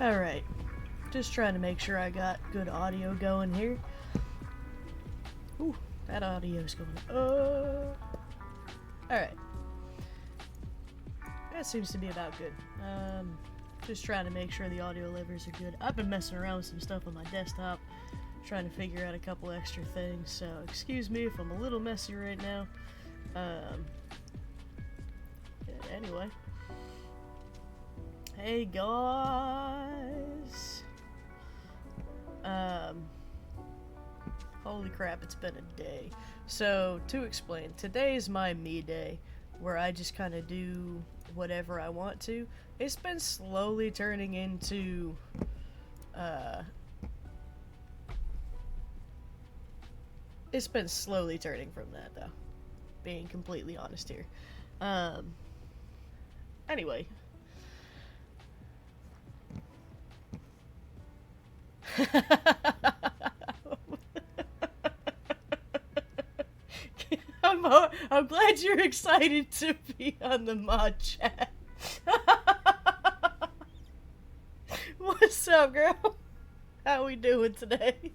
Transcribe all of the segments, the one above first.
Alright, just trying to make sure I got good audio going here. Ooh, that audio's going Alright. That seems to be about good. Just trying to make sure the audio levels are good. I've been messing around with some stuff on my desktop, trying to figure out a couple extra things, so excuse me if I'm a little messy right now. Anyway. Hey guys! Holy crap, it's been a day. So, to explain, today's my me day, where I just kind of do whatever I want to. It's been slowly turning into, it's been slowly turning from that, though. Being completely honest here. Anyway. I'm glad you're excited to be on the mod chat. What's up, girl? How we doing today?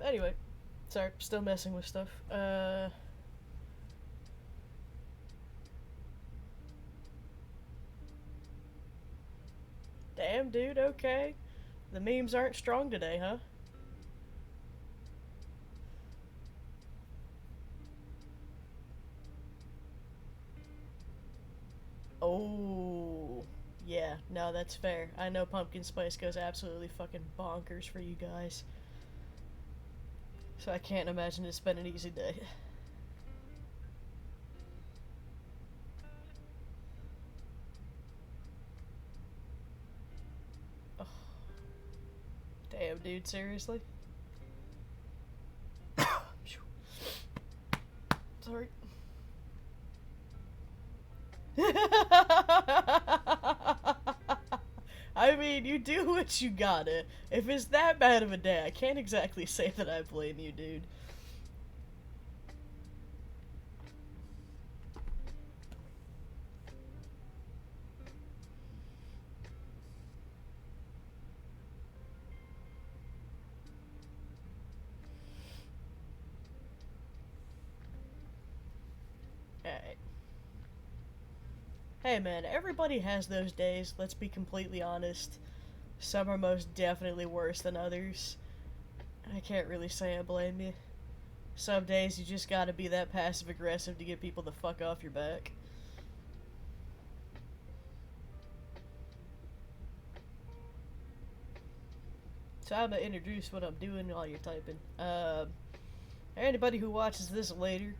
Anyway. Sorry, still messing with stuff. Damn, dude, okay. The memes aren't strong today, huh? Oh, yeah, no, that's fair. I know pumpkin spice goes absolutely fucking bonkers for you guys. So I can't imagine it's been an easy day. Oh. Damn, dude, seriously? Sorry. I mean, you do what you gotta. If it's that bad of a day, I can't exactly say that I blame you, dude. Alright. Hey man, everybody has those days, let's be completely honest. Some are most definitely worse than others. I can't really say I blame you. Some days you just gotta be that passive aggressive to get people the fuck off your back. So I'm gonna introduce what I'm doing while you're typing. Anybody who watches this later,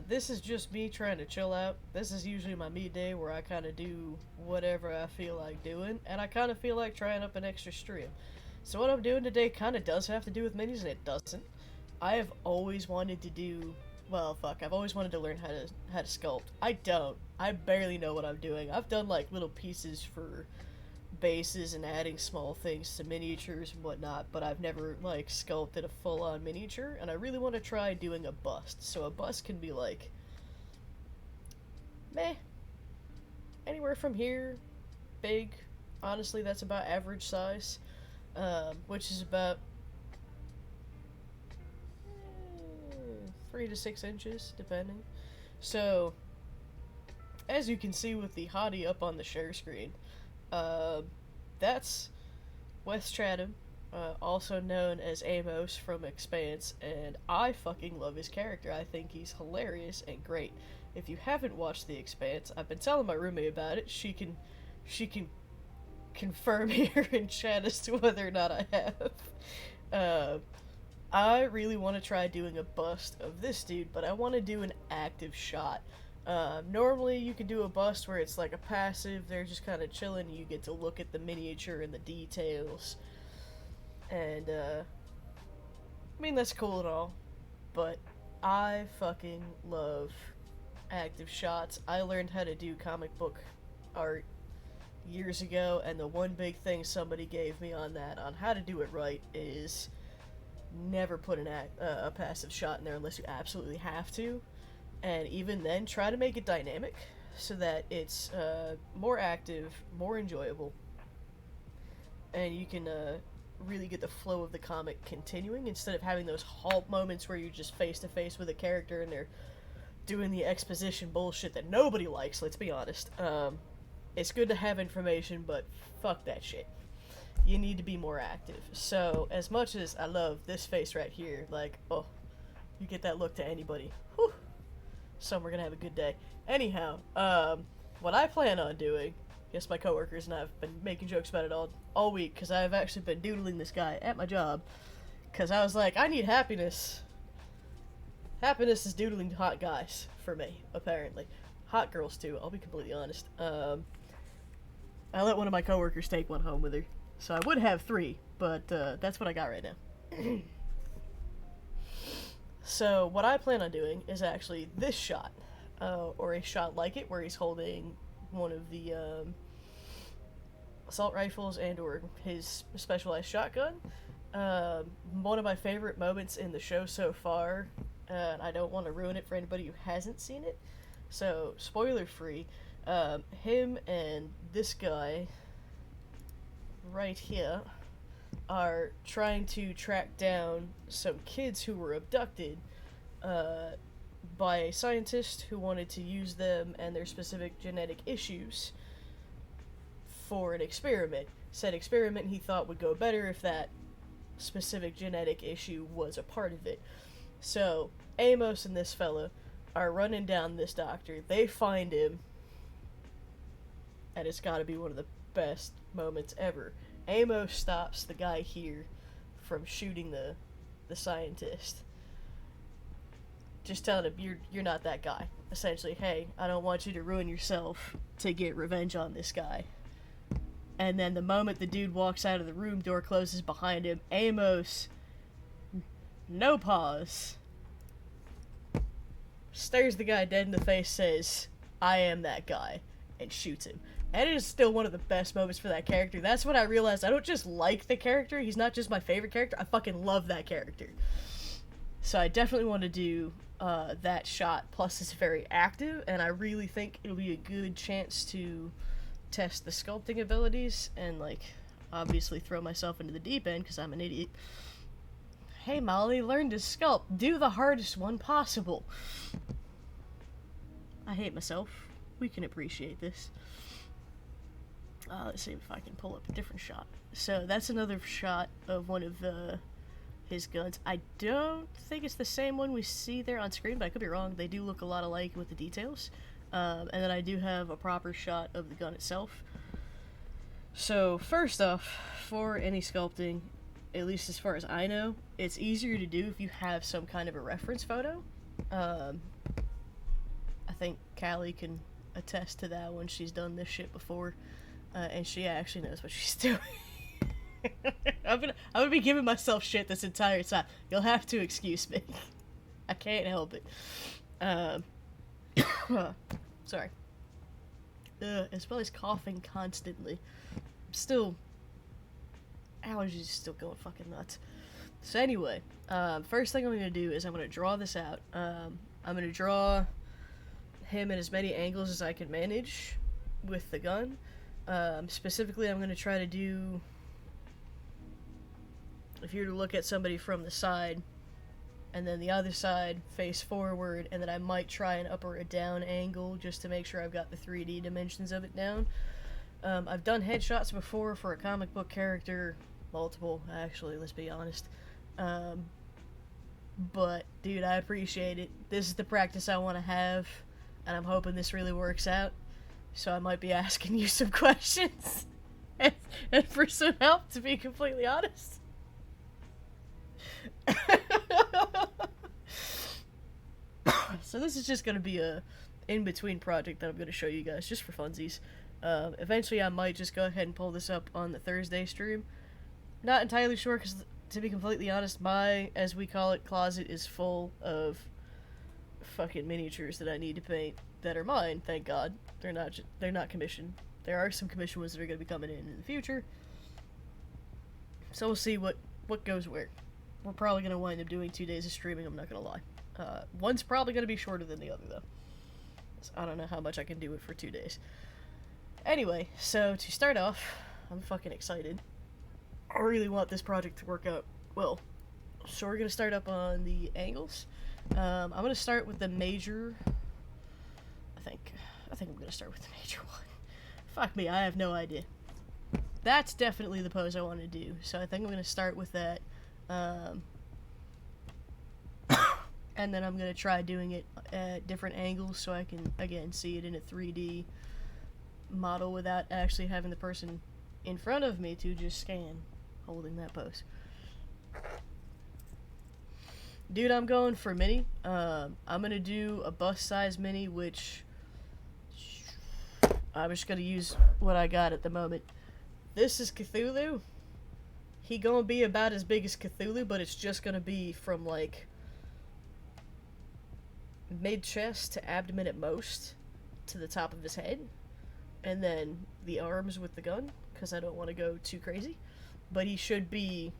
this is just me trying to chill out. This is usually my me day where I kind of do whatever I feel like doing, and I kind of feel like trying up an extra stream. So what I'm doing today kind of does have to do with minis, and it doesn't. I have always wanted to do, well, fuck, I've always wanted to learn how to sculpt. I don't. I barely know what I'm doing. I've done like little pieces for bases and adding small things to miniatures and whatnot, but I've never like sculpted a full-on miniature, and I really want to try doing a bust. So a bust can be like meh, anywhere from here, big, honestly that's about average size, which is about 3 to 6 inches depending. So as you can see with the hottie up on the share screen, that's Wes Chatham, also known as Amos from Expanse, and I fucking love his character. I think he's hilarious and great. If you haven't watched The Expanse, I've been telling my roommate about it. She can she can confirm here in chat as to whether or not I have. I really want to try doing a bust of this dude, but I want to do an active shot. Normally you can do a bust where it's like a passive, they're just kind of chilling, you get to look at the miniature and the details. And, I mean, that's cool and all, but I fucking love active shots. I learned how to do comic book art years ago, and the one big thing somebody gave me on that, on how to do it right, is never put a passive shot in there unless you absolutely have to. And even then, try to make it dynamic so that it's more active, more enjoyable, and you can really get the flow of the comic continuing instead of having those halt moments where you're just face to face with a character and they're doing the exposition bullshit that nobody likes, let's be honest. It's good to have information, but fuck that shit. You need to be more active. So, as much as I love this face right here, like, oh, you get that look to anybody. Whew. So we're gonna have a good day. Anyhow, what I plan on doing, yes, my coworkers and I have been making jokes about it all week, because I've actually been doodling this guy at my job, because I was like, I need happiness. Happiness is doodling hot guys, for me, apparently. Hot girls, too, I'll be completely honest. I let one of my coworkers take one home with her, so I would have 3, but that's what I got right now. So, what I plan on doing is actually this shot, or a shot like it, where he's holding one of the assault rifles and or his specialized shotgun. One of my favorite moments in the show so far, and I don't want to ruin it for anybody who hasn't seen it, so spoiler free, him and this guy right here are trying to track down some kids who were abducted by a scientist who wanted to use them and their specific genetic issues for an experiment. Said experiment he thought would go better if that specific genetic issue was a part of it. So, Amos and this fella are running down this doctor. They find him, and it's gotta be one of the best moments ever. Amos stops the guy here from shooting the scientist. Just telling him, you're not that guy. Essentially, hey, I don't want you to ruin yourself to get revenge on this guy. And then the moment the dude walks out of the room, door closes behind him, Amos, no pause, stares the guy dead in the face, says, I am that guy, and shoots him. And it is still one of the best moments for that character. That's when I realized I don't just like the character, he's not just my favorite character, I fucking love that character. So I definitely want to do that shot, plus it's very active, and I really think it'll be a good chance to test the sculpting abilities, and, like, obviously throw myself into the deep end, because I'm an idiot. Hey Molly, learn to sculpt. Do the hardest one possible. I hate myself. We can appreciate this. Let's see if I can pull up a different shot. So that's another shot of one of his guns. I don't think it's the same one we see there on screen, but I could be wrong. They do look a lot alike with the details. And then I do have a proper shot of the gun itself. So first off, for any sculpting, at least as far as I know, it's easier to do if you have some kind of a reference photo. I think Callie can attest to that when she's done this shit before. And she actually knows what she's doing. I'm gonna be giving myself shit this entire time. You'll have to excuse me. I can't help it. Sorry. As well as coughing constantly. Still, allergies still going fucking nuts. So anyway, first thing I'm gonna do is I'm gonna draw this out. I'm gonna draw him in as many angles as I can manage with the gun. Specifically, I'm gonna try to do, if you were to look at somebody from the side, and then the other side face forward, and then I might try an up or a down angle just to make sure I've got the 3D dimensions of it down. I've done headshots before for a comic book character, multiple actually, let's be honest. But dude, I appreciate it. This is the practice I want to have, and I'm hoping this really works out. so I might be asking you some questions and for some help, to be completely honest. So this is just going to be a in-between project that I'm going to show you guys just for funsies. Eventually I might just go ahead and pull this up on the Thursday stream. Not entirely sure, because to be completely honest, my, as we call it, closet is full of fucking miniatures that I need to paint that are mine, thank God. They're not commissioned. There are some commission ones that are going to be coming in the future. So we'll see what goes where. We're probably going to wind up doing 2 days of streaming, I'm not going to lie. One's probably going to be shorter than the other, though. So I don't know how much I can do it for 2 days. Anyway, so to start off, I'm fucking excited. I really want this project to work out well. So we're going to start up on the angles. I'm going to start with the major... I think I'm going to start with the major one. Fuck me, I have no idea. That's definitely the pose I want to do. So I think I'm going to start with that. And then I'm going to try doing it at different angles so I can, again, see it in a 3D model without actually having the person in front of me to just scan holding that pose. Dude, I'm going for mini. I'm going to do a bust size mini, which I'm just going to use what I got at the moment. This is Cthulhu. He gonna be about as big as Cthulhu, but it's just gonna be from, like, mid-chest to abdomen at most, to the top of his head, and then the arms with the gun, because I don't want to go too crazy. But he should be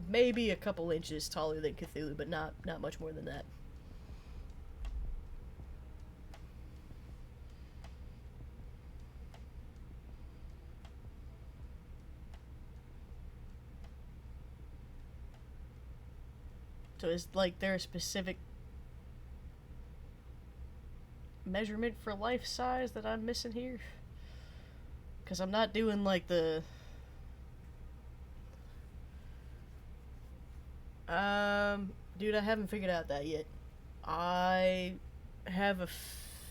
maybe a couple inches taller than Cthulhu, but not much more than that. So is, like, there a specific measurement for life size that I'm missing here? Because I'm not doing, like, the... Dude, I haven't figured out that yet. I have a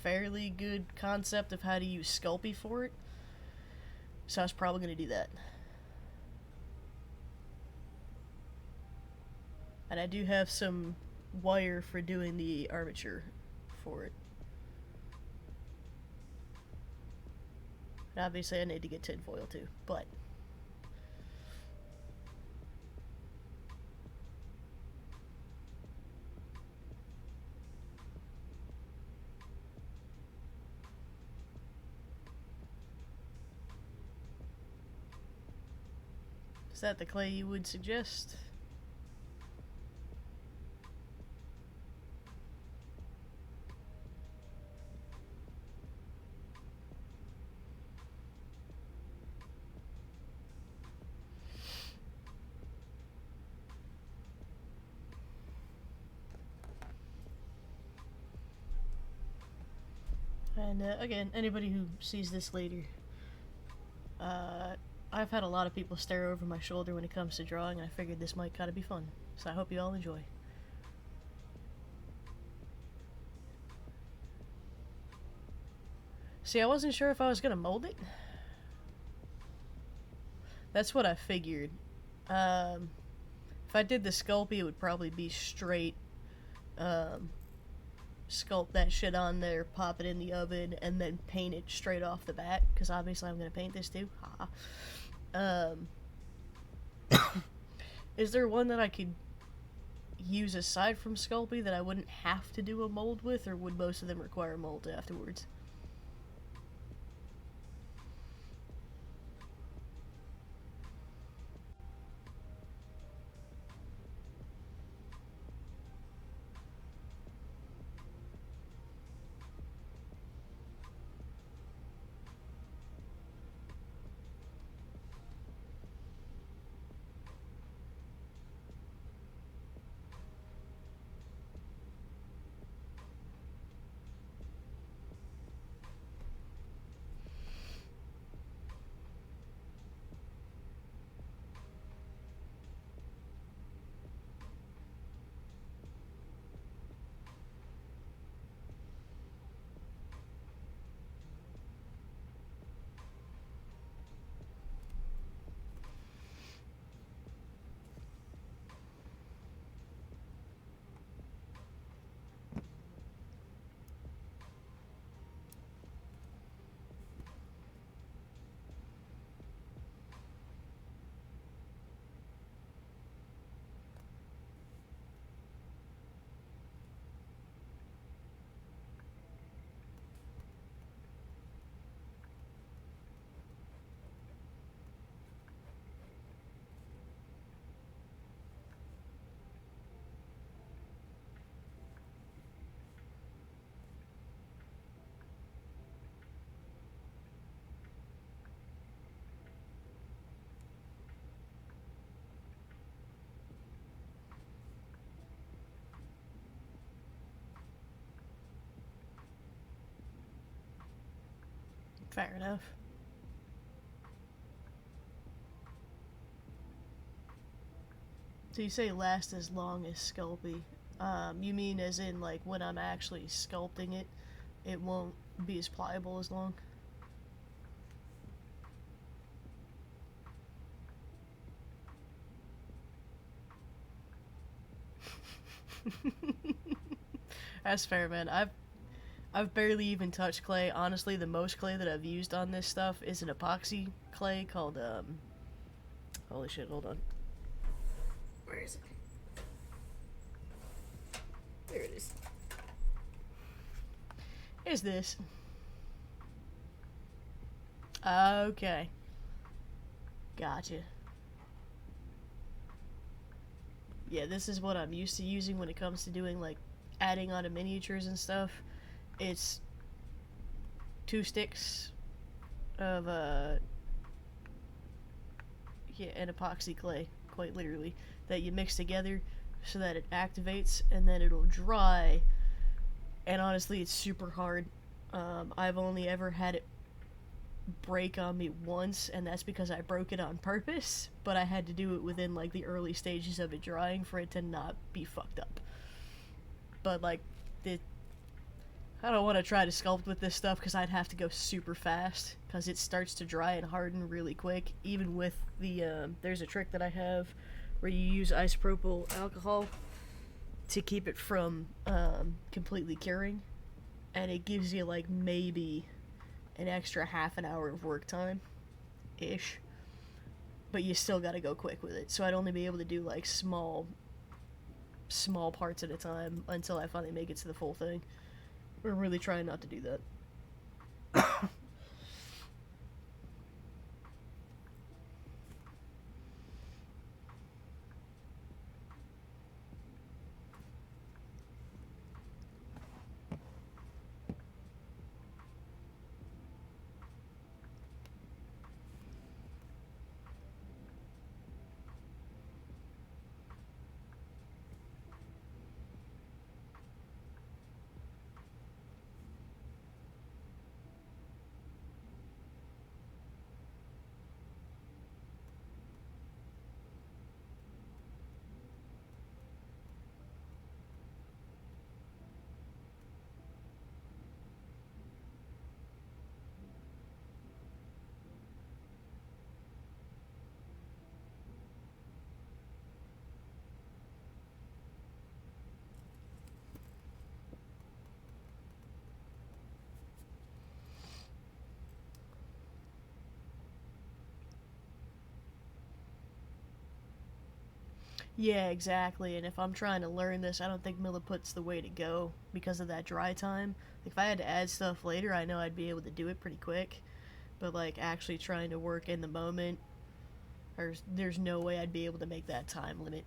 fairly good concept of how to use Sculpey for it, so I was probably going to do that. And I do have some wire for doing the armature for it. And obviously I need to get tinfoil too, but... Is that the clay you would suggest? And again, anybody who sees this later, I've had a lot of people stare over my shoulder when it comes to drawing, and I figured this might kind of be fun. So I hope you all enjoy. See, I wasn't sure if I was gonna mold it. That's what I figured. If I did the Sculpey, it would probably be straight, sculpt that shit on there, pop it in the oven, and then paint it straight off the bat, because obviously I'm going to paint this too. Is there one that I could use aside from Sculpey that I wouldn't have to do a mold with, or would most of them require mold afterwards? Fair enough. So you say last as long as Sculpey. You mean as in, like, when I'm actually sculpting it, it won't be as pliable as long? That's fair, man. I've barely even touched clay. Honestly, the most clay that I've used on this stuff is an epoxy clay called holy shit, hold on. Where is it? There it is. Is this? Okay. Gotcha. Yeah, this is what I'm used to using when it comes to doing, like, adding onto miniatures and stuff. It's 2 sticks of yeah, an epoxy clay, quite literally, that you mix together so that it activates and then it'll dry. And honestly, it's super hard. I've only ever had it break on me once, and that's because I broke it on purpose, but I had to do it within, like, the early stages of it drying for it to not be fucked up. But, like, I don't want to try to sculpt with this stuff because I'd have to go super fast because it starts to dry and harden really quick. Even with the, there's a trick that I have where you use isopropyl alcohol to keep it from completely curing, and it gives you, like, maybe an extra half an hour of work time ish, but you still gotta go quick with it. So I'd only be able to do, like, small parts at a time until I finally make it to the full thing. We're really trying not to do that. Yeah, exactly. And if I'm trying to learn this, I don't think Milliput's the way to go because of that dry time. Like, if I had to add stuff later, I know I'd be able to do it pretty quick. But, like, actually trying to work in the moment, there's no way I'd be able to make that time limit.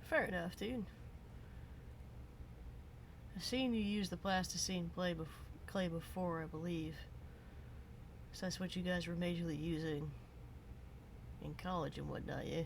Fair enough, dude. I've seen you use the plasticine clay before, I believe. So that's what you guys were majorly using in college and whatnot, yeah?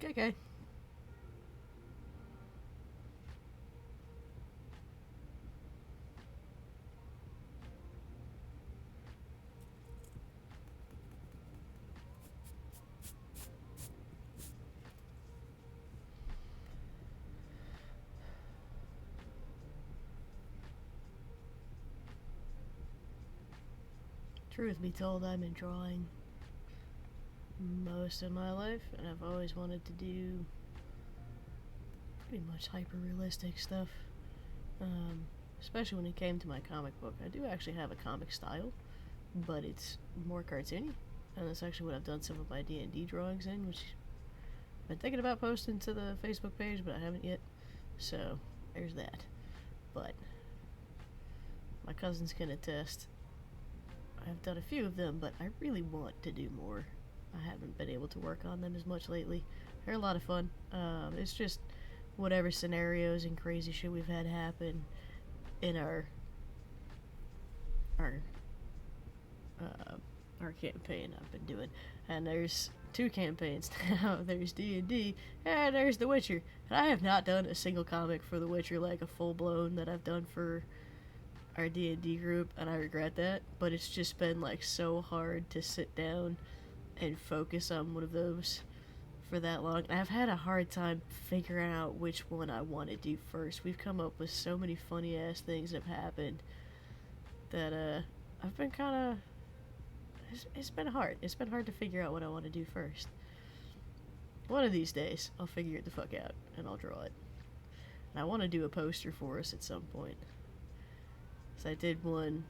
Okay. Truth be told, I've been drawing most of my life, and I've always wanted to do pretty much hyper-realistic stuff. Especially when it came to my comic book. I do actually have a comic style, but it's more cartoony, and that's actually what I've done some of my D&D drawings in, which I've been thinking about posting to the Facebook page, but I haven't yet, so there's that. But my cousins can attest, I've done a few of them, but I really want to do more. I haven't been able to work on them as much lately. They're a lot of fun. It's just whatever scenarios and crazy shit we've had happen in our campaign I've been doing. And there's 2 campaigns now. There's D&D and there's The Witcher. And I have not done a single comic for The Witcher, like a full-blown that I've done for our D&D group, and I regret that, but it's just been like so hard to sit down and focus on one of those for that long. I've had a hard time figuring out which one I want to do first. We've come up with so many funny ass things that have happened that I've been kind of it's been hard. It's been hard to figure out what I want to do first. One of these days I'll figure it the fuck out and I'll draw it. And I want to do a poster for us at some point. So I did one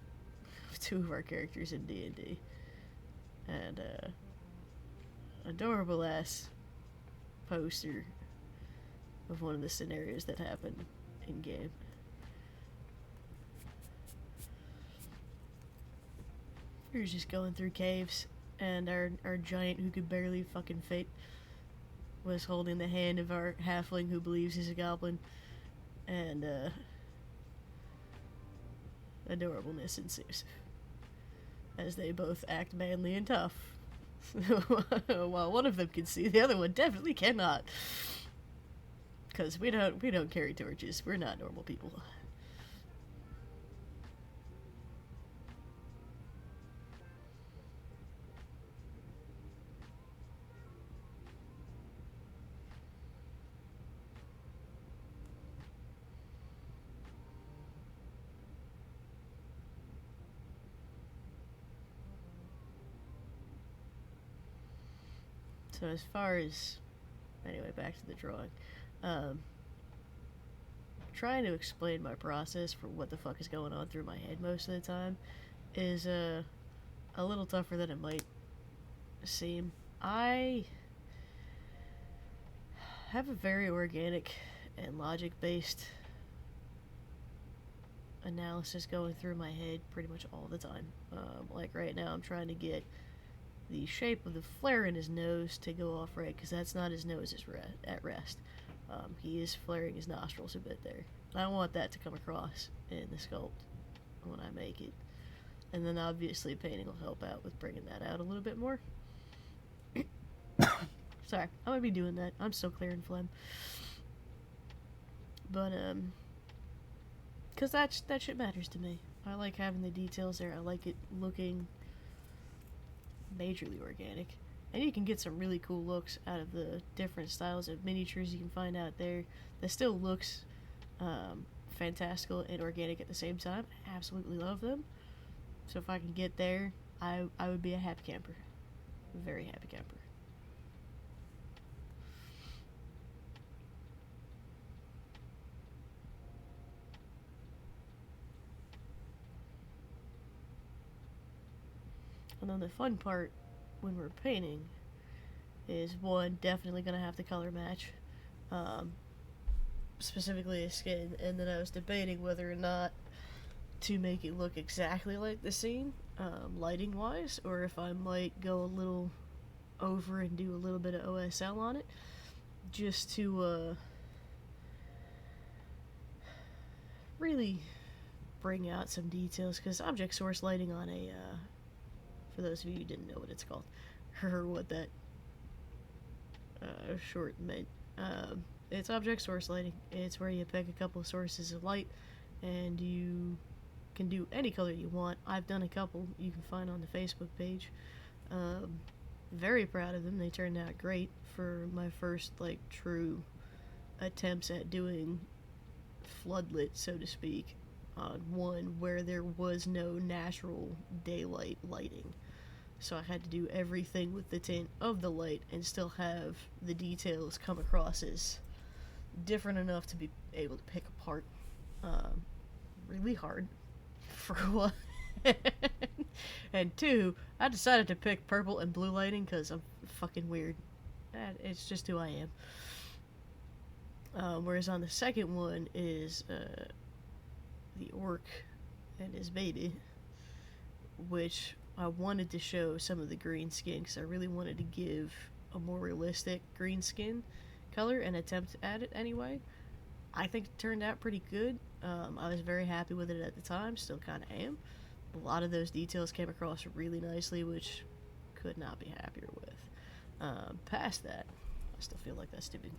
of 2 of our characters in D&D, and adorable ass poster of one of the scenarios that happened in game. We were just going through caves, and our giant who could barely fucking fit was holding the hand of our halfling who believes he's a goblin, and adorableness ensues as they both act manly and tough. While one of them can see, the other one definitely cannot. Because we don't carry torches. We're not normal people. So as far as, anyway, back to the drawing, trying to explain my process for what the fuck is going on through my head most of the time is a little tougher than it might seem. I have a very organic and logic-based analysis going through my head pretty much all the time. Like right now I'm trying to get the shape of the flare in his nose to go off right, because that's not his nose is at rest. He is flaring his nostrils a bit there. I want that to come across in the sculpt when I make it. And then obviously painting will help out with bringing that out a little bit more. Sorry, I'm gonna be doing that. I'm still clearing phlegm. But, because that shit matters to me. I like having the details there. I like it looking majorly organic, and you can get some really cool looks out of the different styles of miniatures you can find out there that still looks fantastical and organic at the same time. I absolutely love them. So if I can get there, I would be a happy camper. A very happy camper. And then the fun part when we're painting is, one, definitely gonna have to color match, specifically his skin, and then I was debating whether or not to make it look exactly like the scene, lighting wise, or if I might go a little over and do a little bit of OSL on it, just to really bring out some details, because object source lighting on a for those of you who didn't know what it's called, or what that short meant. It's object source lighting. It's where you pick a couple of sources of light and you can do any color you want. I've done a couple you can find on the Facebook page. Very proud of them. They turned out great for my first, like, true attempts at doing floodlit, so to speak, on one where there was no natural daylight lighting. So I had to do everything with the tint of the light and still have the details come across as different enough to be able to pick apart. Really hard, for one. And two, I decided to pick purple and blue lighting because I'm fucking weird. It's just who I am. Whereas on the second one is the orc and his baby, which I wanted to show some of the green skin because I really wanted to give a more realistic green skin color and attempt at it anyway. I think it turned out pretty good. I was very happy with it at the time, still kind of am. A lot of those details came across really nicely, which could not be happier with. Past that, I still feel like that's stupid.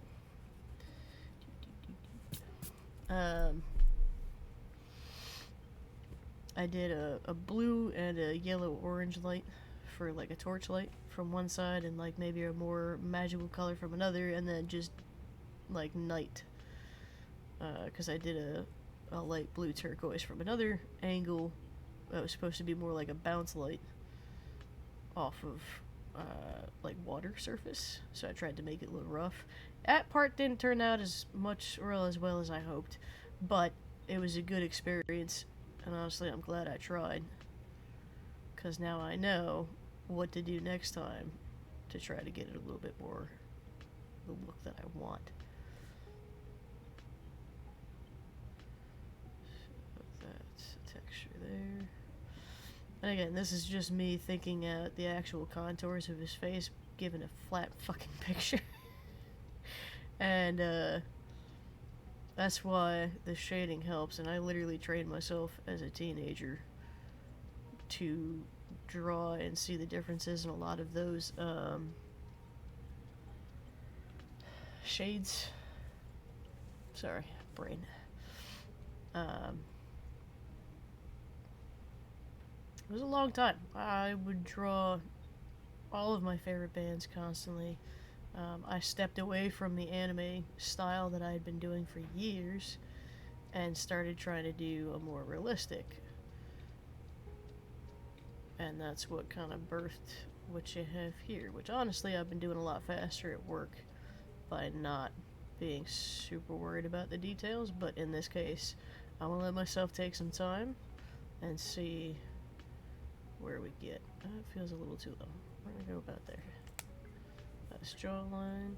I did a blue and a yellow-orange light for, like, a torch light from one side and, like, maybe a more magical color from another, and then just, like, night. Because I did a light blue turquoise from another angle that was supposed to be more like a bounce light off of, like, water surface. So I tried to make it look rough. That part didn't turn out as much or as well as I hoped, but it was a good experience. And honestly, I'm glad I tried. Because now I know what to do next time to try to get it a little bit more the look that I want. So that's the texture there. And again, this is just me thinking out the actual contours of his face, given a flat fucking picture. And, that's why the shading helps, and I literally trained myself as a teenager to draw and see the differences in a lot of those shades. Sorry, brain. It was a long time. I would draw all of my favorite bands constantly. I stepped away from the anime style that I had been doing for years and started trying to do a more realistic. And that's what kind of birthed what you have here, which honestly I've been doing a lot faster at work by not being super worried about the details, but in this case I'm gonna let myself take some time and see where we get. It feels a little too low. We're gonna go about there. That's jawline.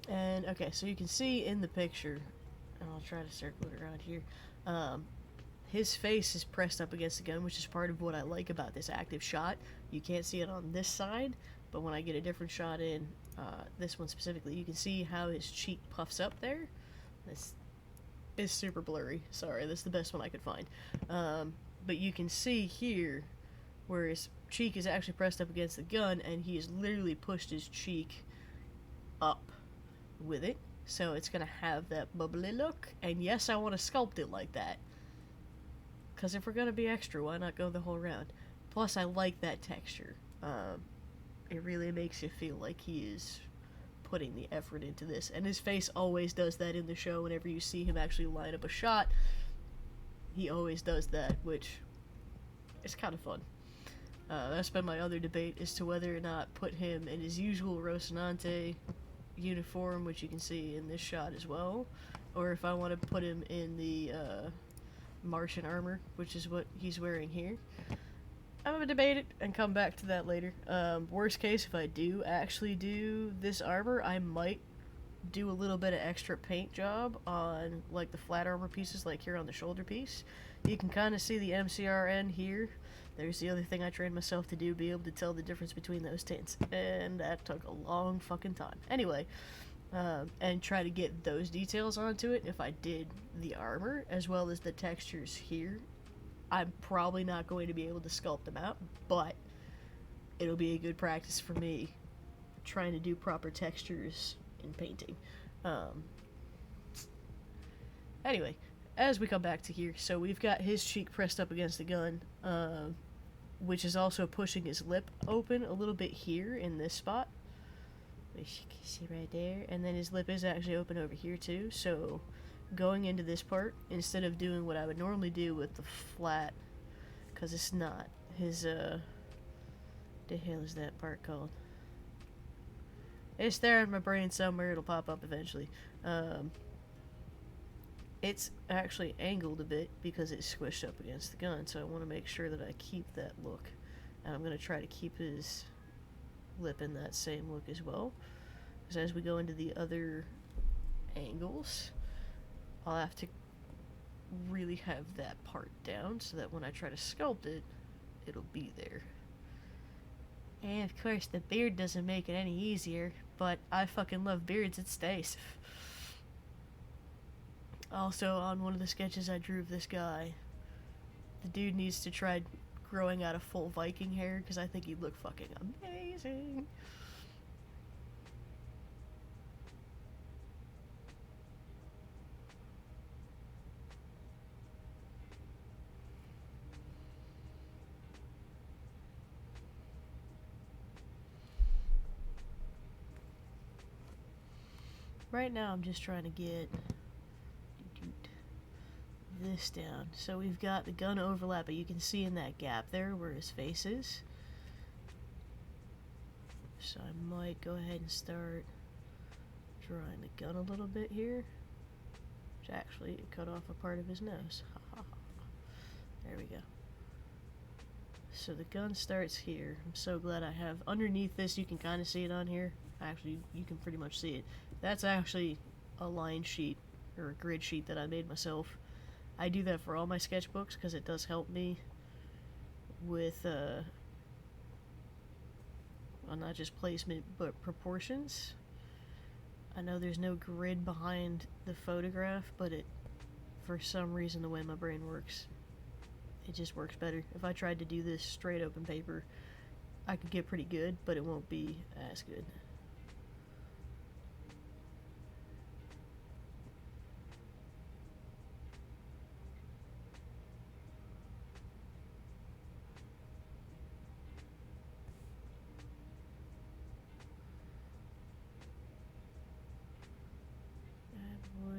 And okay, so you can see in the picture, and I'll try to circle it around here, his face is pressed up against the gun, which is part of what I like about this active shot. You can't see it on this side, but when I get a different shot in, this one specifically, you can see how his cheek puffs up there. This is super blurry. Sorry, this is the best one I could find. But you can see here where his cheek is actually pressed up against the gun, and he has literally pushed his cheek up with it. So it's gonna have that bubbly look, and yes, I want to sculpt it like that. Because if we're gonna be extra, why not go the whole round? Plus, I like that texture. It really makes you feel like he is putting the effort into this. And his face always does that in the show. Whenever you see him actually line up a shot, he always does that, which is kind of fun. That's been my other debate as to whether or not put him in his usual Rocinante uniform, which you can see in this shot as well, or if I want to put him in the Martian armor, which is what he's wearing here. I'm gonna debate it and come back to that later. Worst case, if I do actually do this armor, I might do a little bit of extra paint job on, like, the flat armor pieces, like here on the shoulder piece. You can kind of see the MCRN here. There's the other thing I trained myself to do, be able to tell the difference between those tints, and that took a long fucking time. Anyway, and try to get those details onto it. If I did the armor, as well as the textures here, I'm probably not going to be able to sculpt them out, but it'll be a good practice for me trying to do proper textures in painting. Anyway, as we come back to here, so we've got his cheek pressed up against the gun, which is also pushing his lip open a little bit here in this spot, which you can see right there, and then his lip is actually open over here too, so going into this part, instead of doing what I would normally do with the flat, because it's not, his, the hell is that part called? It's there in my brain somewhere, it'll pop up eventually. It's actually angled a bit because it's squished up against the gun, so I want to make sure that I keep that look. And I'm going to try to keep his lip in that same look as well. Because as we go into the other angles, I'll have to really have that part down so that when I try to sculpt it, it'll be there. And of course the beard doesn't make it any easier, but I fucking love beards, it stays. Also, on one of the sketches I drew of this guy, the dude needs to try growing out a full Viking hair, because I think he'd look fucking amazing. Right now I'm just trying to get this down. So we've got the gun overlap, but you can see in that gap there where his face is. So I might go ahead and start drawing the gun a little bit here. Which actually cut off a part of his nose. There we go. So the gun starts here. I'm so glad I have underneath this, you can kind of see it on here. Actually, you can pretty much see it. That's actually a line sheet or a grid sheet that I made myself. I do that for all my sketchbooks because it does help me with well, not just placement but proportions. I know there's no grid behind the photograph, but it, for some reason, the way my brain works, it just works better. If I tried to do this straight open paper, I could get pretty good, but it won't be as good.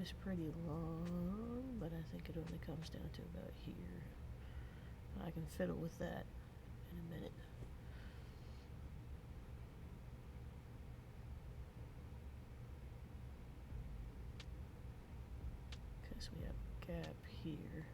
Is pretty long, but I think it only comes down to about here. I can fiddle with that in a minute. Because we have a gap here.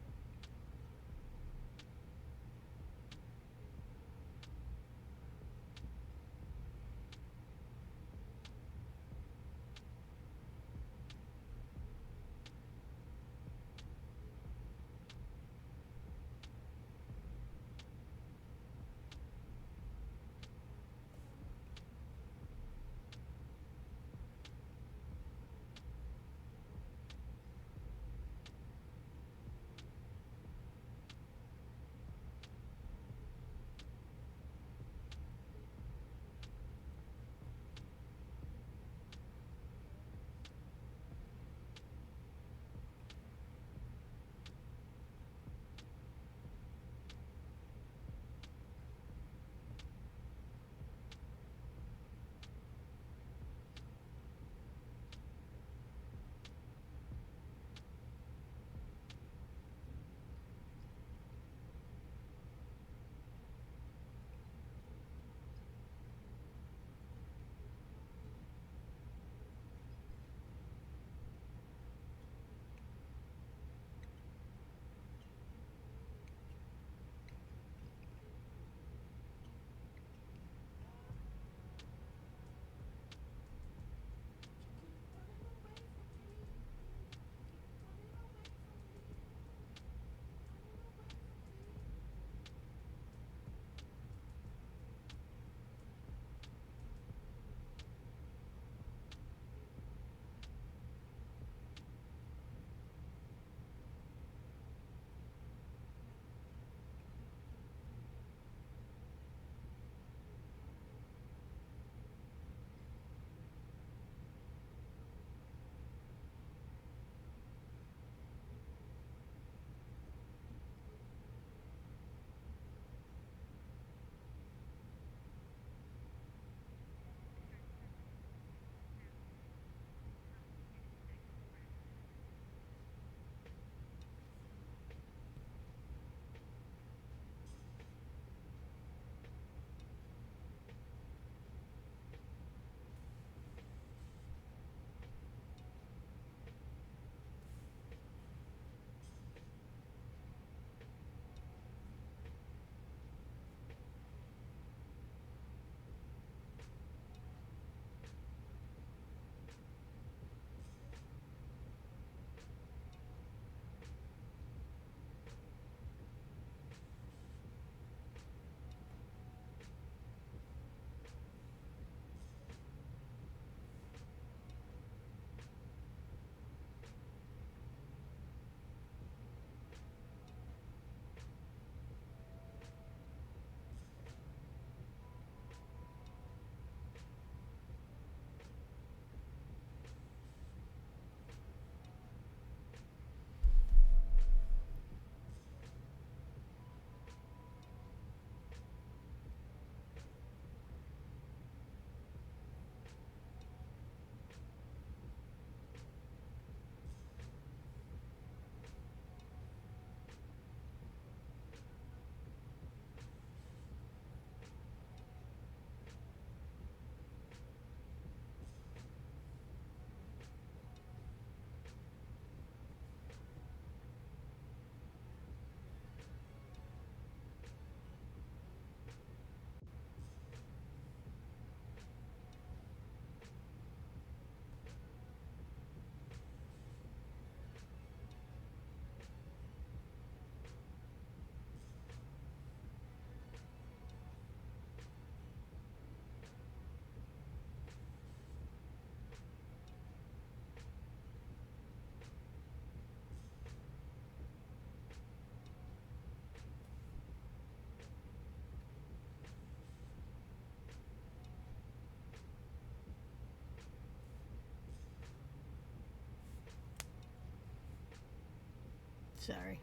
Sorry.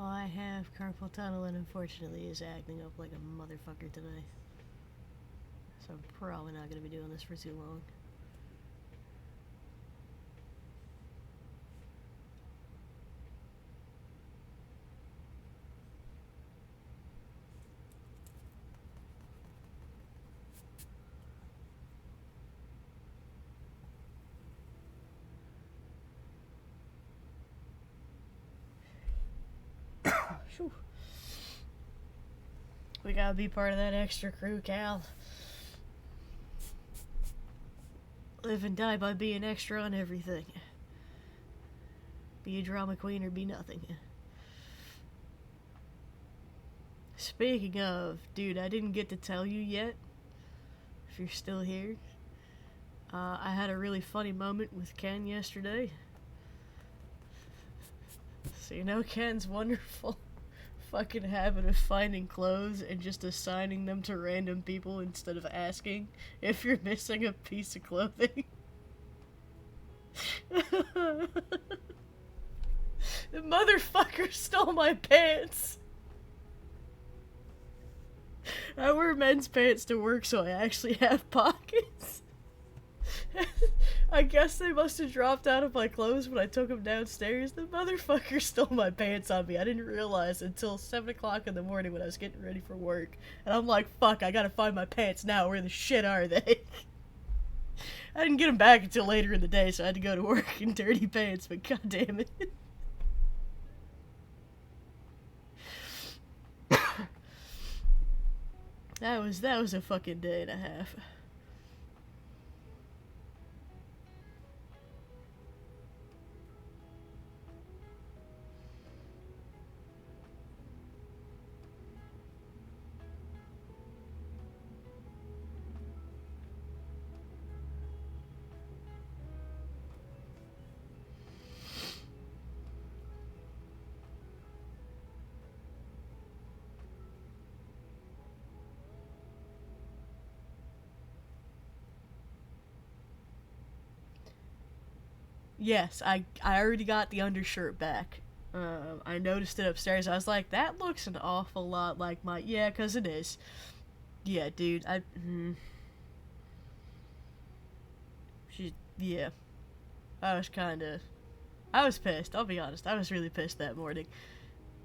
Oh, I have carpal tunnel and unfortunately is acting up like a motherfucker today. So I'm probably not going to be doing this for too long. We gotta be part of that extra crew, Cal. Live and die by being extra on everything. Be a drama queen or be nothing. Speaking of, dude, I didn't get to tell you yet, if you're still here. I had a really funny moment with Ken yesterday. So you know Ken's wonderful fucking habit of finding clothes and just assigning them to random people instead of asking if you're missing a piece of clothing. The motherfucker stole my pants. I wear men's pants to work, so I actually have pockets. I guess they must have dropped out of my clothes when I took them downstairs. The motherfucker stole my pants on me. I didn't realize until 7 o'clock in the morning when I was getting ready for work. And I'm like, fuck, I gotta find my pants now. Where the shit are they? I didn't get them back until later in the day, so I had to go to work in dirty pants, but god damn it. That was a fucking day and a half. Yes, I already got the undershirt back. I noticed it upstairs. I was like, that looks an awful lot like my... Yeah, because it is. Yeah, dude, yeah. I was kinda... I was pissed, I'll be honest. I was really pissed that morning.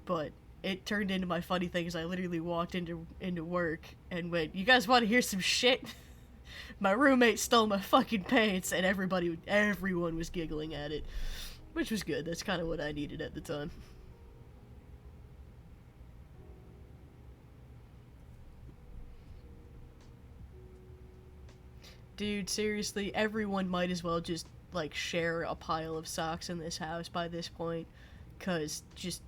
But it turned into my funny thing as I literally walked into work and went, you guys want to hear some shit? My roommate stole my fucking pants, and everyone was giggling at it. Which was good, that's kind of what I needed at the time. Dude, seriously, everyone might as well just, like, share a pile of socks in this house by this point. 'Cause, just...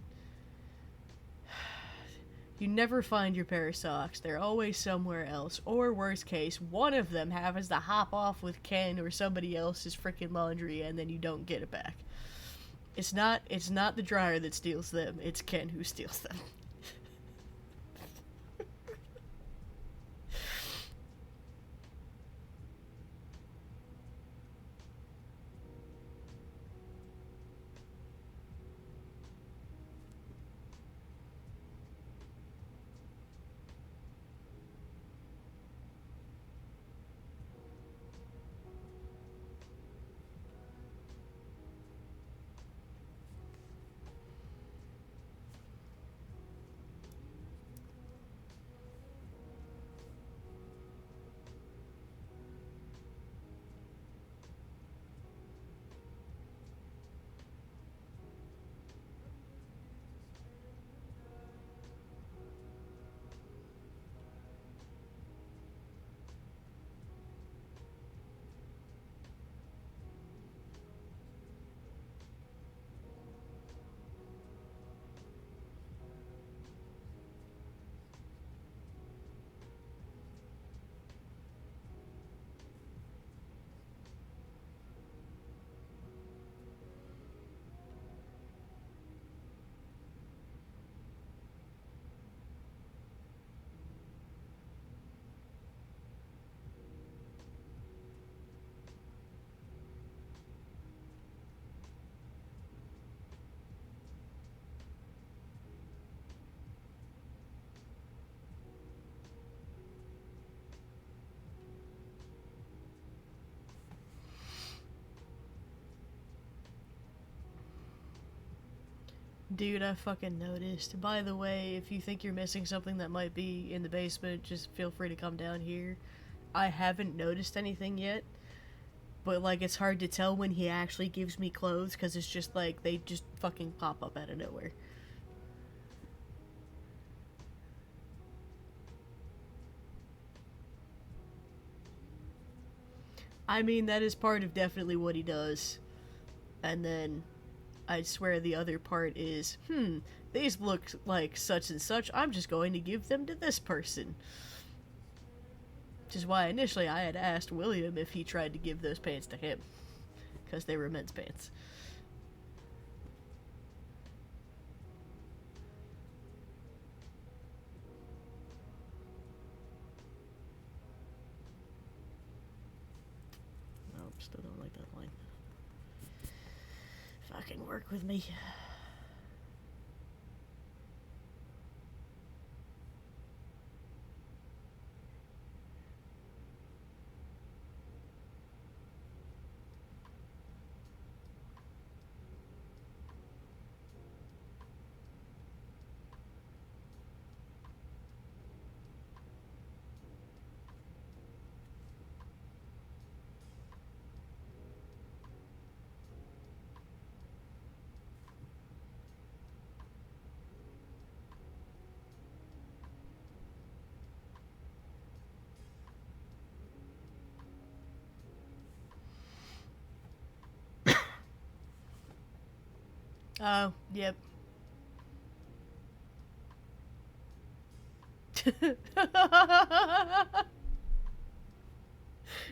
You never find your pair of socks. They're always somewhere else. Or, worst case, one of them happens to hop off with Ken or somebody else's freaking laundry and then you don't get it back. It's not the dryer that steals them. It's Ken who steals them. Dude, I fucking noticed. By the way, if you think you're missing something that might be in the basement, just feel free to come down here. I haven't noticed anything yet, but, like, it's hard to tell when he actually gives me clothes, because it's just, like, they just fucking pop up out of nowhere. I mean, that is part of definitely what he does. And then, I swear the other part is, these look like such and such, I'm just going to give them to this person. Which is why initially I had asked William if he tried to give those pants to him. Because they were men's pants. Nope, still don't like that line. Fucking work with me. Oh, yep.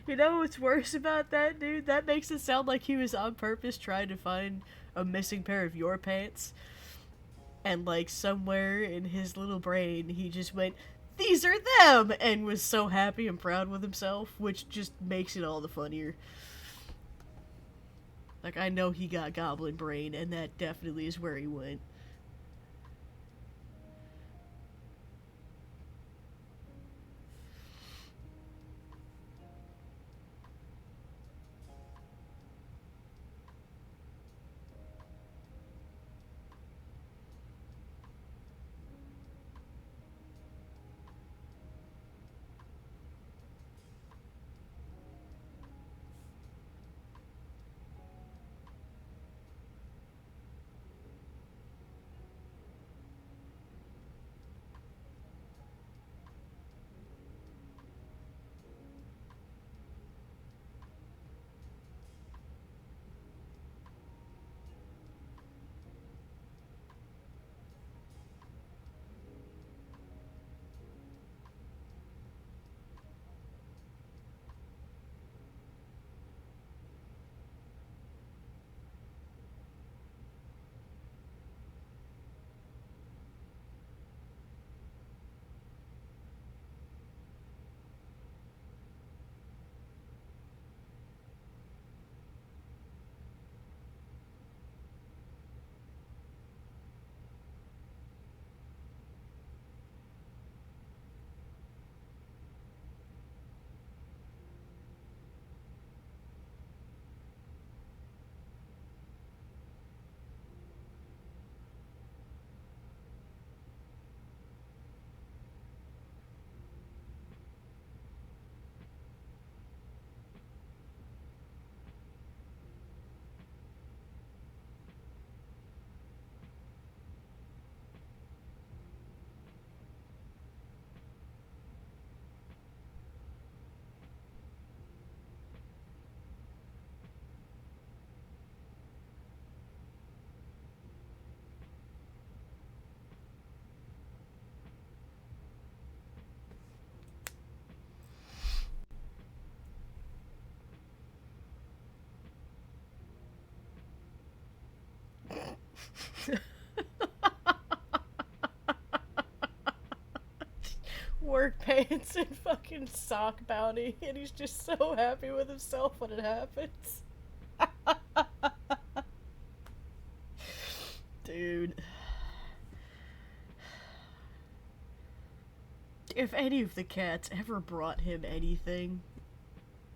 You know what's worse about that, dude? That makes it sound like he was on purpose trying to find a missing pair of your pants. And, like, somewhere in his little brain, he just went, "These are them!" And was so happy and proud with himself, which just makes it all the funnier. Like, I know he got goblin brain, and that definitely is where he went. Work pants and fucking sock bounty, and he's just so happy with himself when it happens. Dude. If any of the cats ever brought him anything,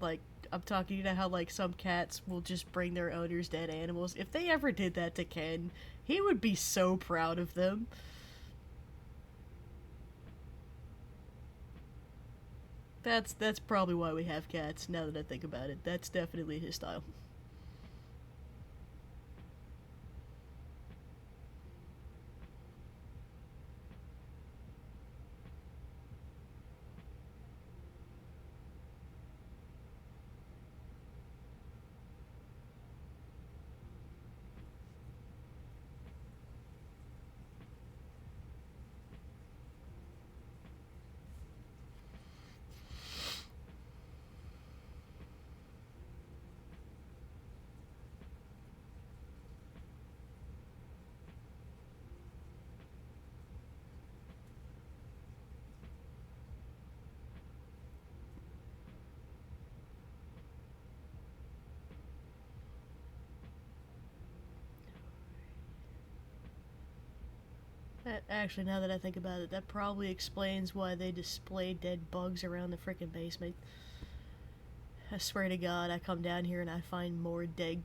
like, I'm talking, you know how like some cats will just bring their owners dead animals. If they ever did that to Ken, he would be so proud of them. That's probably why we have cats. Now that I think about it, that's definitely his style. Actually, now that I think about it, that probably explains why they display dead bugs around the frickin' basement. I swear to God, I come down here and I find more dead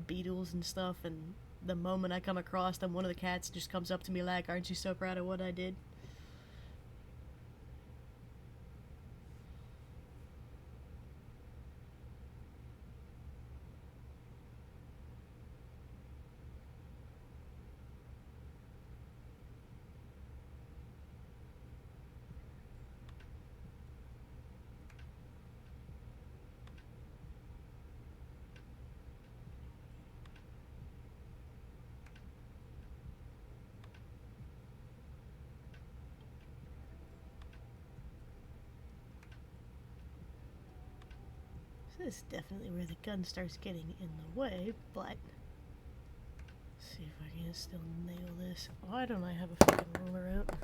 beetles and stuff, and the moment I come across them, one of the cats just comes up to me like, "Aren't you so proud of what I did?" So this is definitely where the gun starts getting in the way, but see if I can still nail this. Why don't I have a fucking ruler out?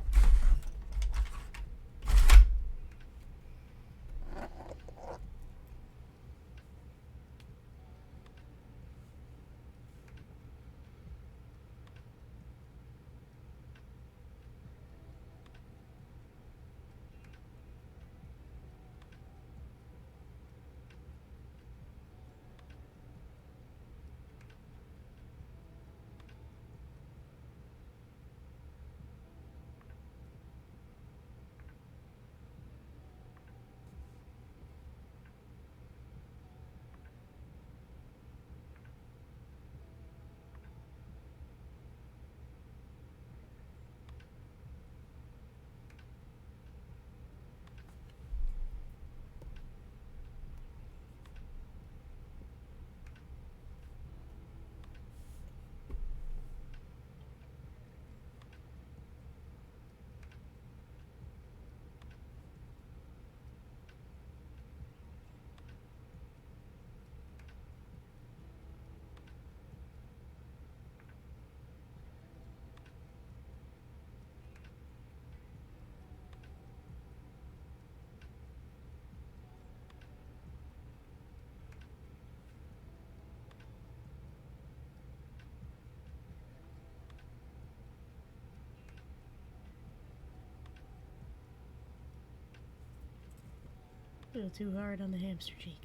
A little too hard on the hamster cheek.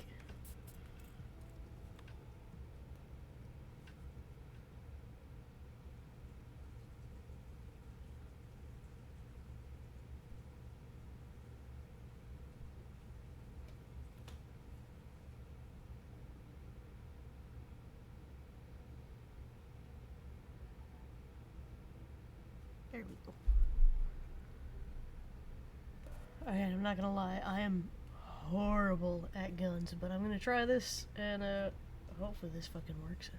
There we go. Alright, I'm not gonna lie, I am horrible at guns, but I'm gonna try this, and hopefully this fucking works.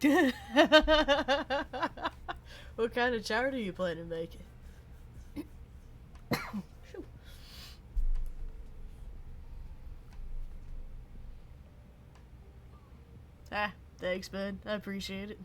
What kind of chowder are you planning to make? Ah, thanks, man. I appreciate it.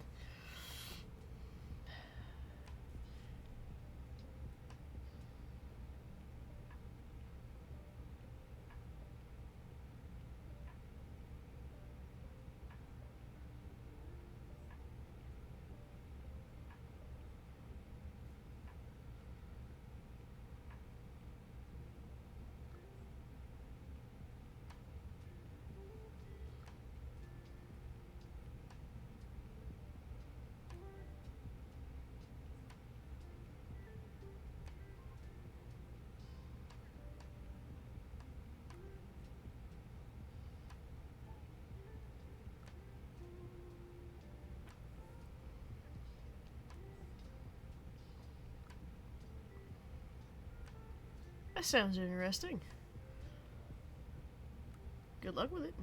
That sounds interesting. Good luck with it.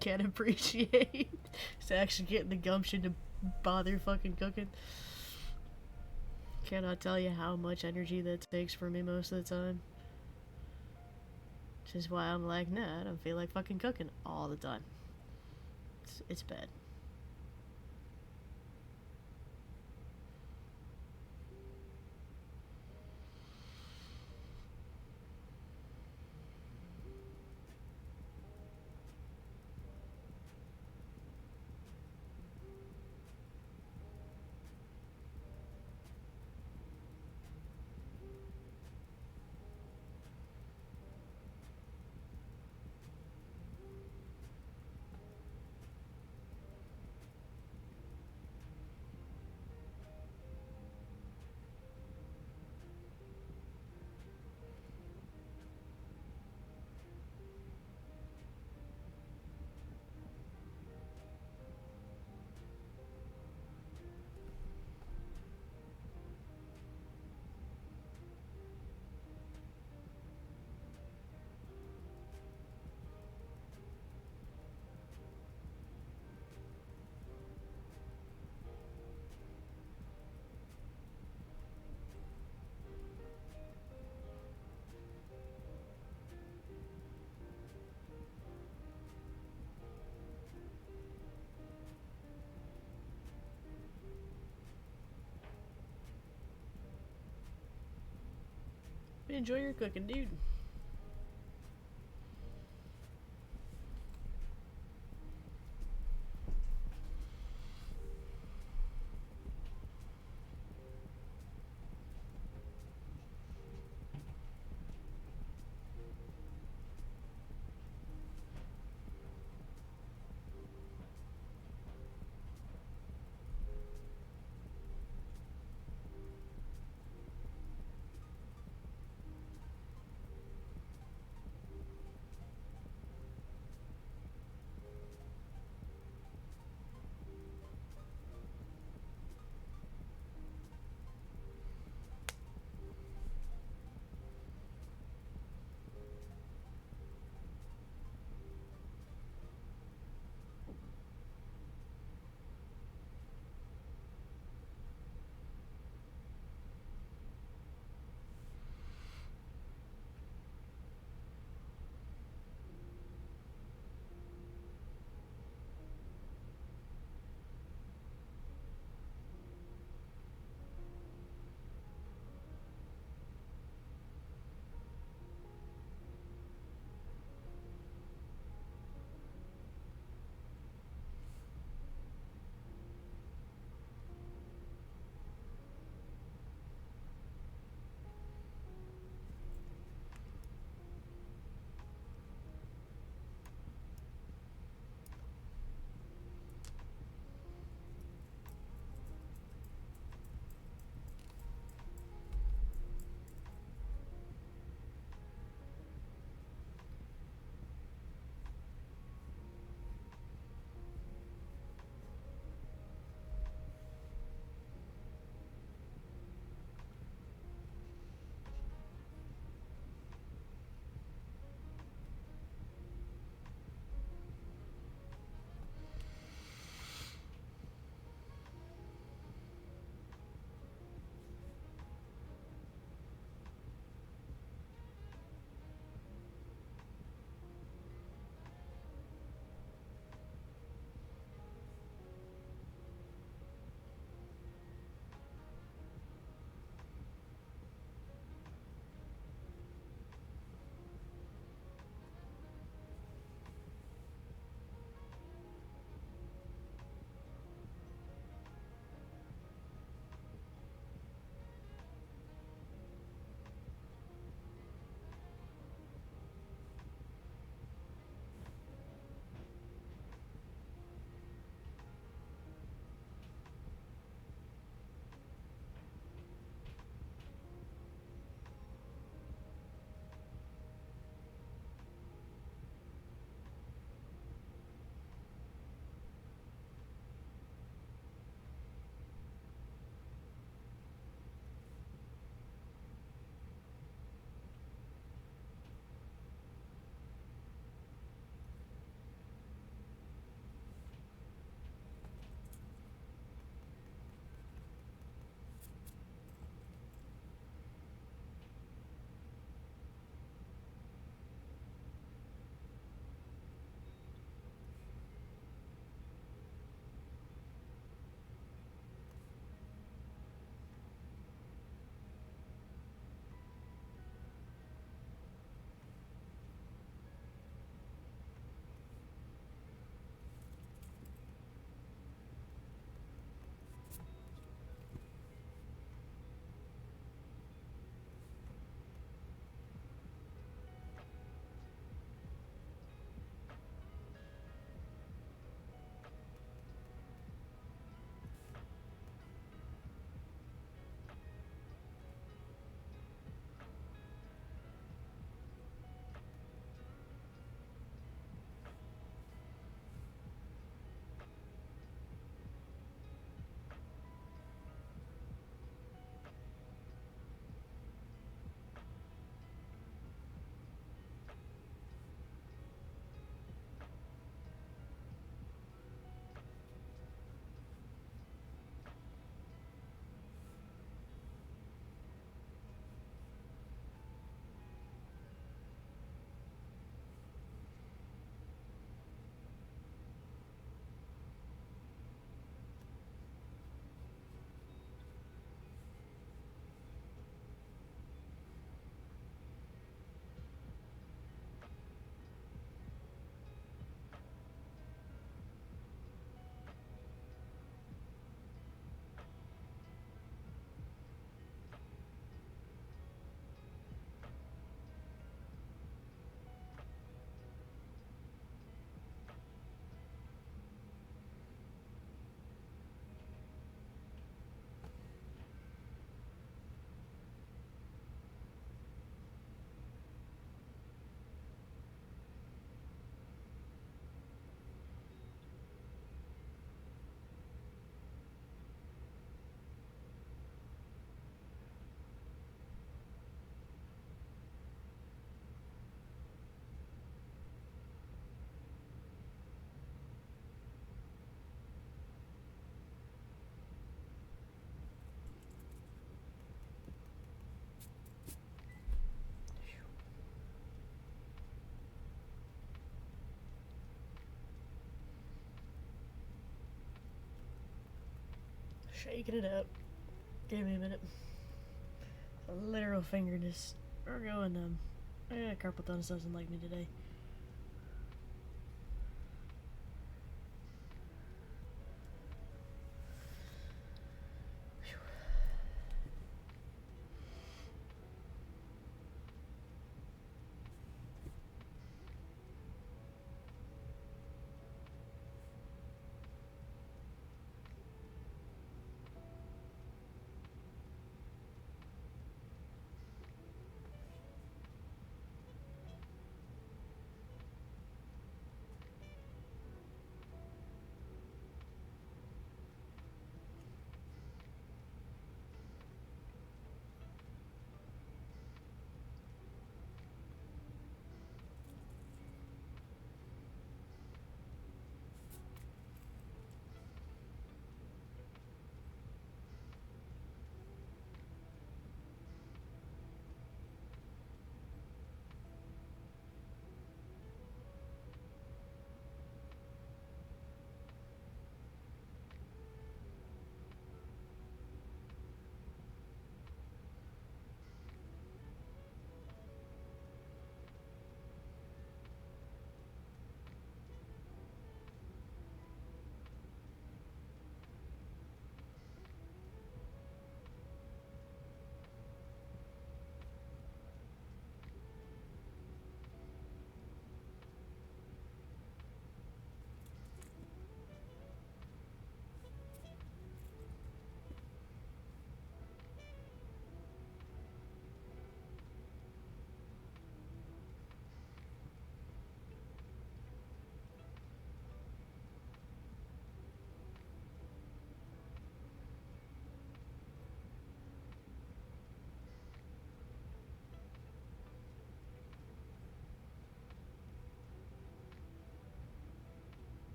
Can't appreciate. It's actually getting the gumption to bother fucking cooking. Cannot tell you how much energy that takes for me most of the time. Which is why I'm like, nah, I don't feel like fucking cooking all the time. It's bad. Enjoy your cooking, dude. Shaking it out. Give me a minute. A literal finger just are going numb. Carpal tunnel doesn't like me today.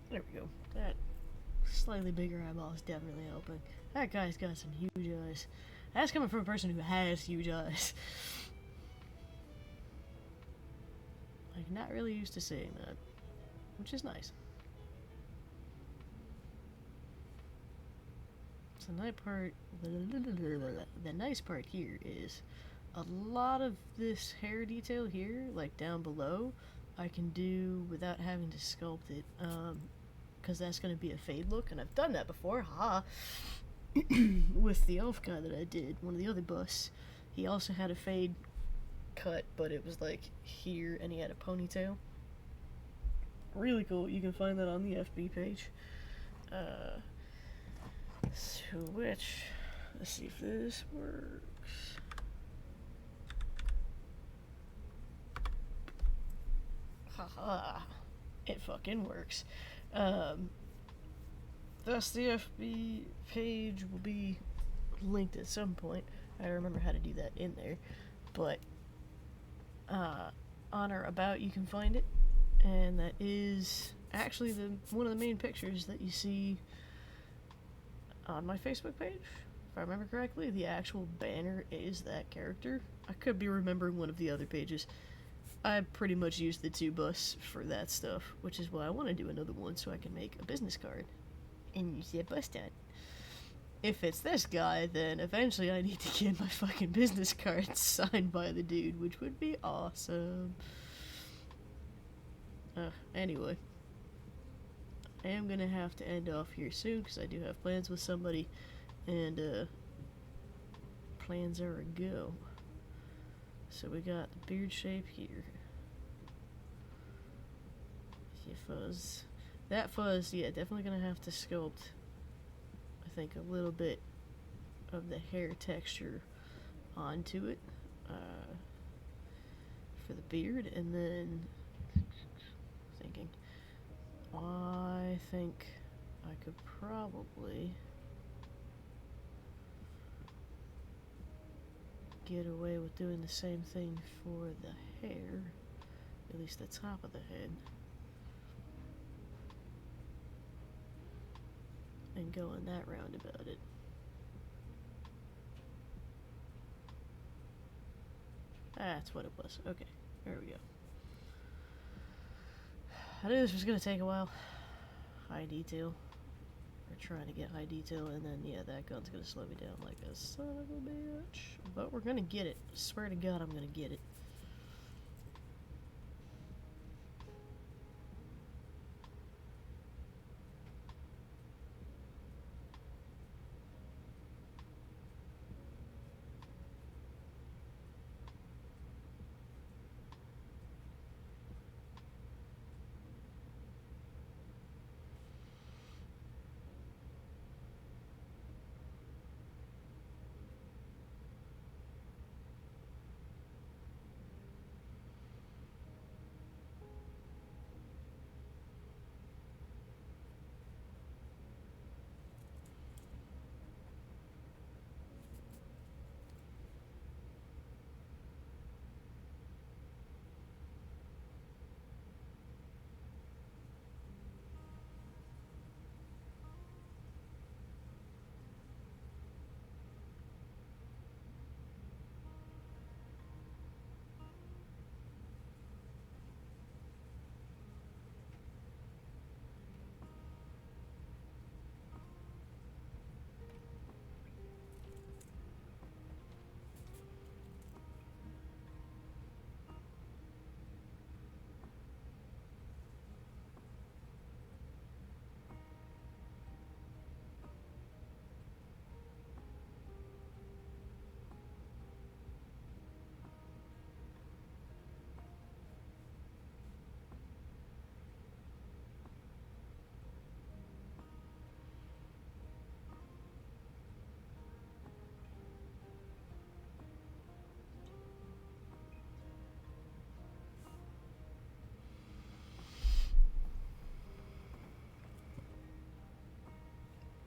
There we go. That slightly bigger eyeball is definitely helping. That guy's got some huge eyes. That's coming from a person who has huge eyes. Like, not really used to saying that, which is nice. So the nice part here is a lot of this hair detail here, like down below, I can do without having to sculpt it, because that's going to be a fade look, and I've done that before, haha. With the elf guy that I did, one of the other busts, he also had a fade cut, but it was like here, and he had a ponytail. Really cool. You can find that on the FB page. Switch. Let's see if this works. Haha. It fucking works. Thus, the FB page will be linked at some point. I remember how to do that in there. But, on or about, you can find it. And that is actually one of the main pictures that you see on my Facebook page. If I remember correctly, the actual banner is that character. I could be remembering one of the other pages. I pretty much used the 2 busts for that stuff, which is why I want to do another one so I can make a business card and use that bust on. If it's this guy, then eventually I need to get my fucking business card signed by the dude, which would be awesome. Anyway, I am gonna have to end off here soon because I do have plans with somebody, and plans are a go. So we got the beard shape here. See fuzz. That fuzz, yeah, definitely gonna have to sculpt, I think, a little bit of the hair texture onto it for the beard, and then thinking, I think I could probably get away with doing the same thing for the hair, at least the top of the head, and going that round about it. That's what it was. Okay, there we go. I knew this was gonna take a while. High detail. We're trying to get high detail, and then, yeah, that gun's gonna slow me down like a son of a bitch. But we're gonna get it. I swear to God, I'm gonna get it.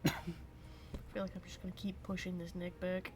I feel like I'm just gonna keep pushing this neck back.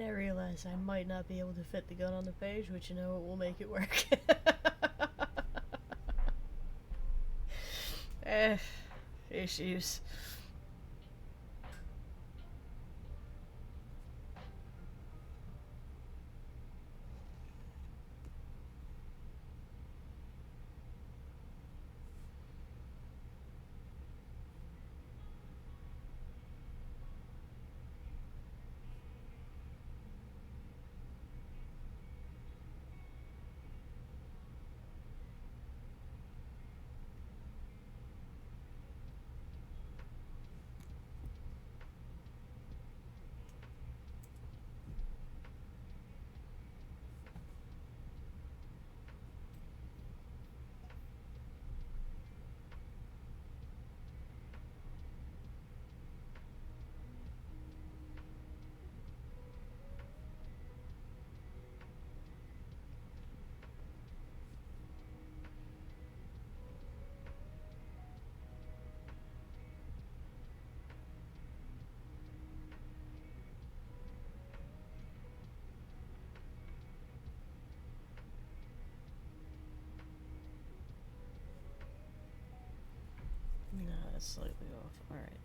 And I realized I might not be able to fit the gun on the page, which, you know, will make it work. eh, issues. No, that's slightly off. Alright.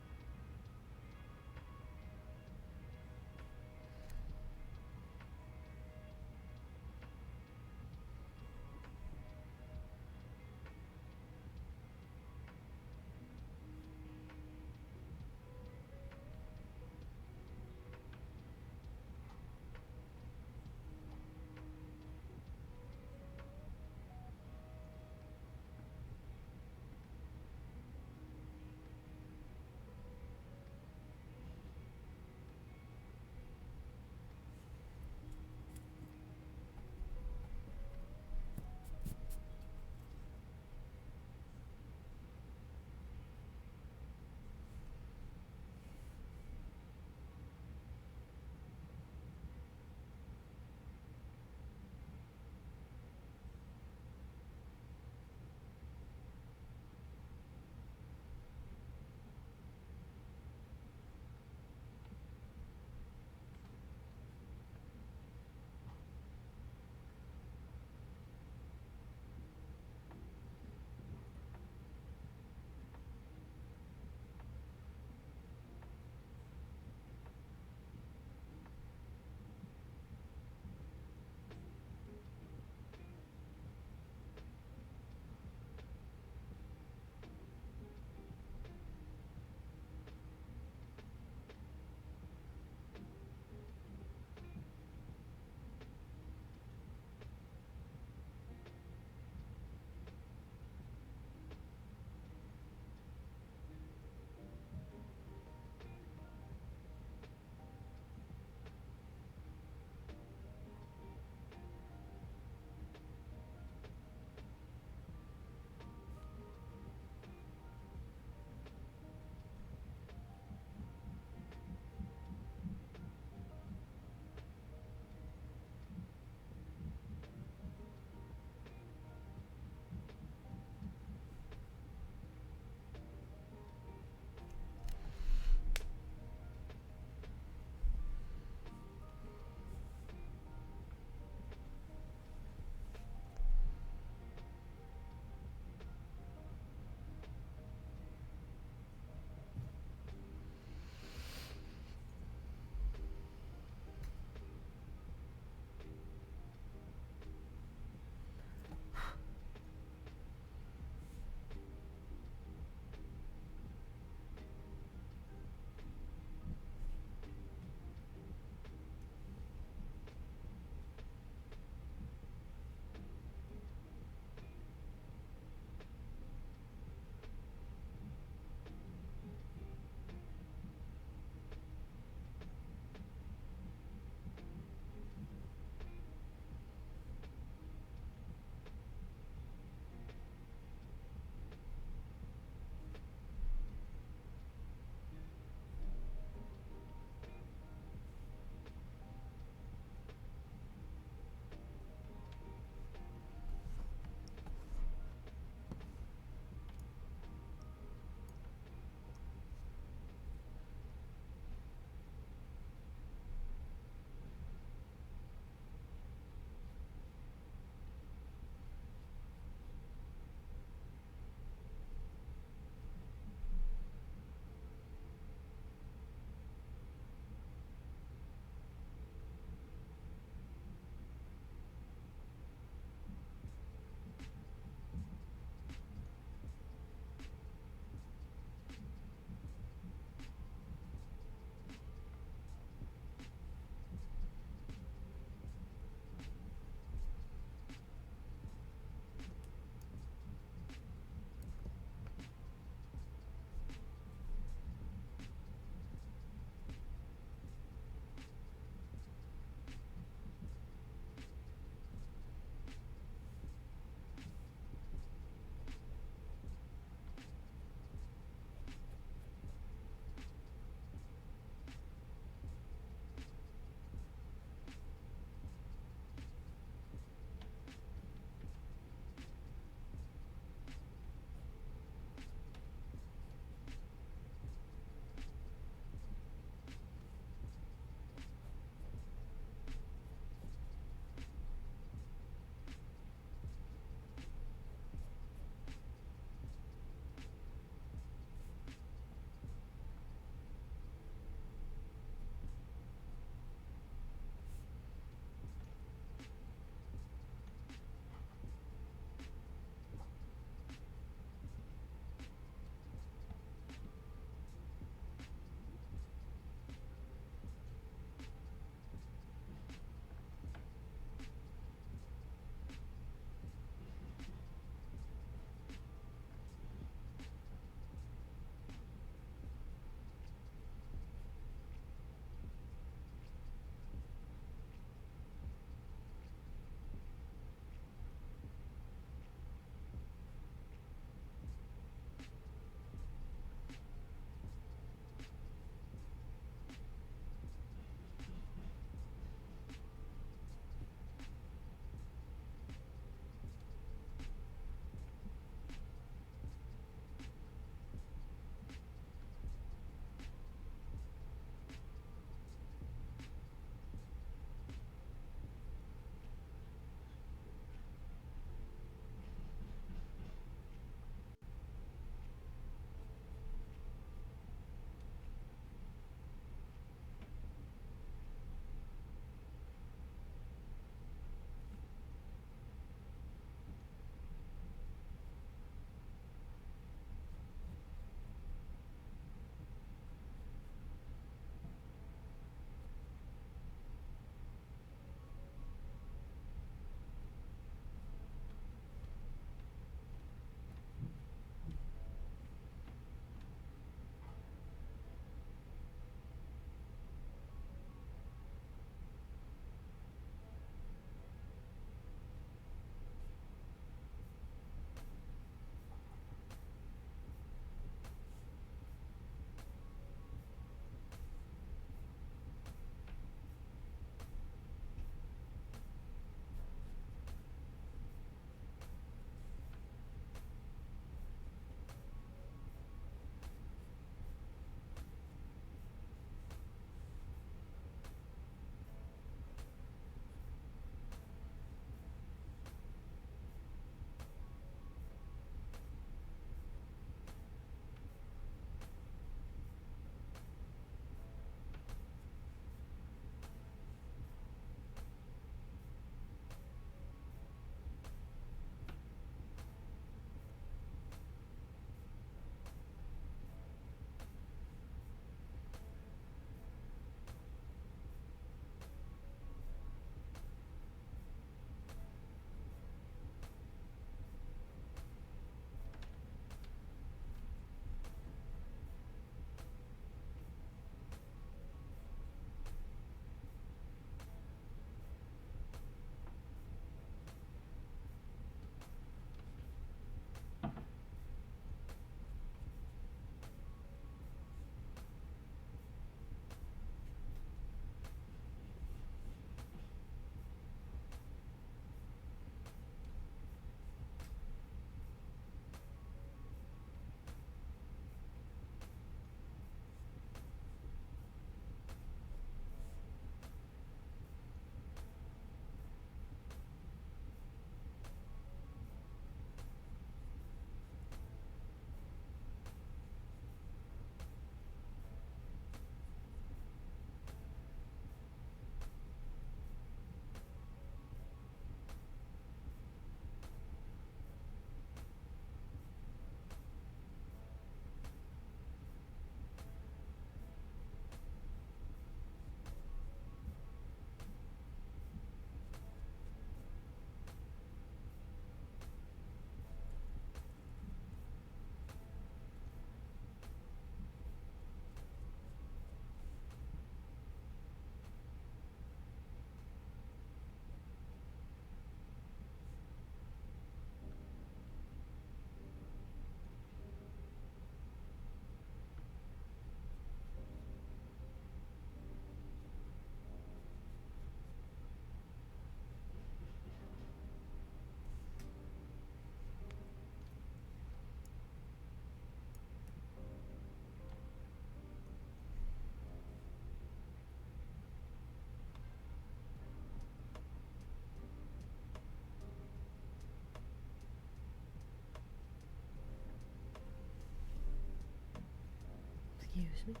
Excuse me.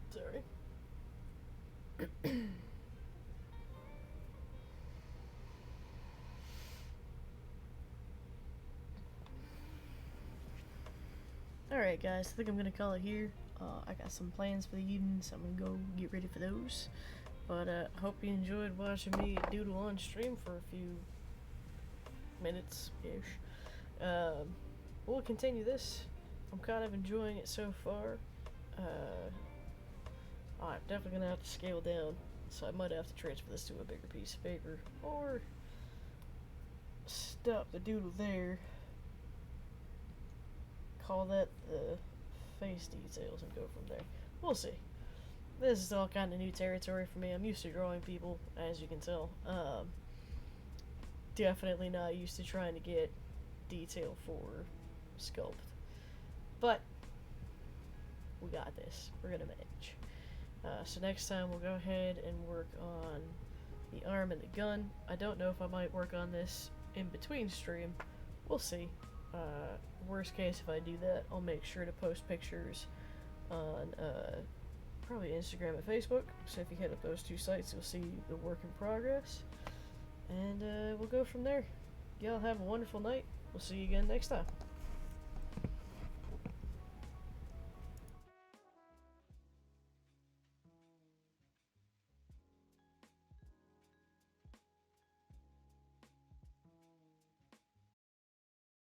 Sorry. Alright, guys, I think I'm gonna call it here. I got some plans for the evening, so I'm gonna go get ready for those. But hope you enjoyed watching me doodle on stream for a few minutes-ish. We'll continue this. I'm kind of enjoying it so far. I'm definitely gonna have to scale down, so I might have to transfer this to a bigger piece of paper, or stop the doodle there, call that the face details, and go from there. We'll see. This is all kind of new territory for me. I'm used to drawing people, as you can tell. Definitely not used to trying to get detail for sculpt. But we got this. We're gonna manage. So next time we'll go ahead and work on the arm and the gun. I don't know if I might work on this in between stream. We'll see. Worst case, if I do that, I'll make sure to post pictures on probably Instagram and Facebook. So if you hit up those two sites, you'll see the work in progress. And we'll go from there. Y'all have a wonderful night. We'll see you again next time.